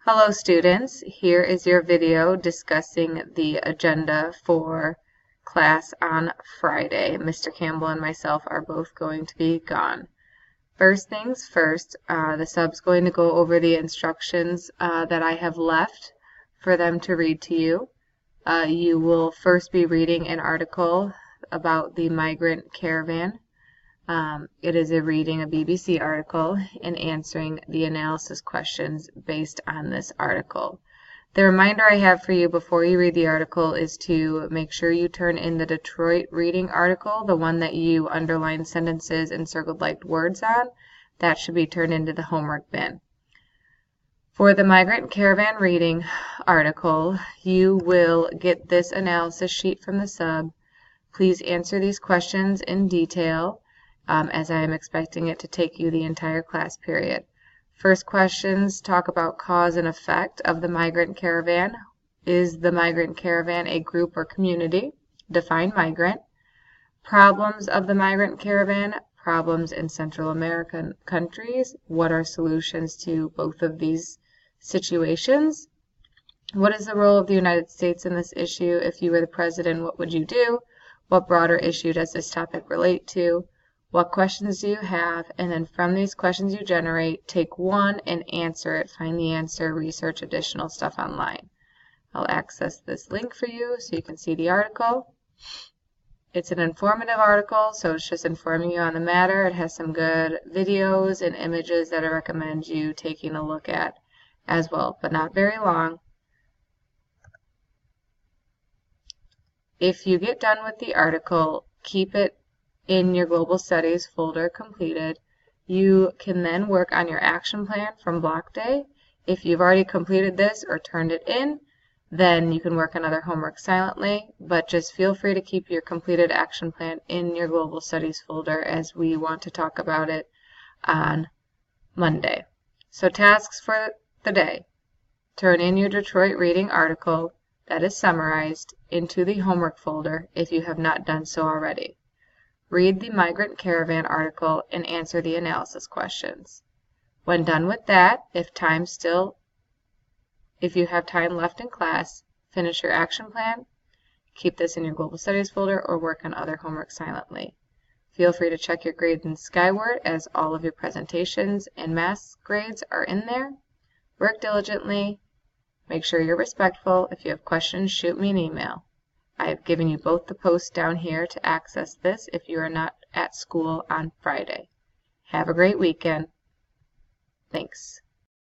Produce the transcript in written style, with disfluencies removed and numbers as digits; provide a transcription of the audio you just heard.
Hello students, here is your video discussing the agenda for class on Friday. Mr. Campbell and myself are both going to be gone. First things first, the sub's going to go over the instructions that I have left for them to read to you. You will first be reading an article about the migrant caravan. It is a reading a BBC article and answering the analysis questions based on this article. The reminder I have for you before you read the article is to make sure you turn in the Detroit reading article, the one that you underlined sentences and circled liked words on. That should be turned into the homework bin. For the migrant caravan reading article, you will get this analysis sheet from the sub. Please answer these questions in detail, as I am expecting it to take you the entire class period. First questions talk about cause and effect of the migrant caravan. Is the migrant caravan a group or community? Define migrant. Problems of the migrant caravan. Problems in Central American countries. What are solutions to both of these situations? What is the role of the United States in this issue? If you were the president, what would you do? What broader issue does this topic relate to? What questions do you have? And then from these questions you generate, take one and answer it. Find the answer, research additional stuff online. I'll access this link for you so you can see the article. It's an informative article, so it's just informing you on the matter. It has some good videos and images that I recommend you taking a look at as well, but not very long. If you get done with the article, keep it in your Global Studies folder completed. You can then work on your action plan from block day. If you've already completed this or turned it in, then you can work on other homework silently, but just feel free to keep your completed action plan in your Global Studies folder as we want to talk about it on Monday. So tasks for the day. Turn in your Detroit reading article that is summarized into the homework folder if you have not done so already. Read the migrant caravan article and answer the analysis questions. When done with that, if you have time left in class, finish your action plan, keep this in your Global Studies folder, or work on other homework silently. Feel free to check your grades in Skyward as all of your presentations and math grades are in there. Work diligently. Make sure you're respectful. If you have questions, shoot me an email. I have given you both the posts down here to access this if you are not at school on Friday. Have a great weekend. Thanks.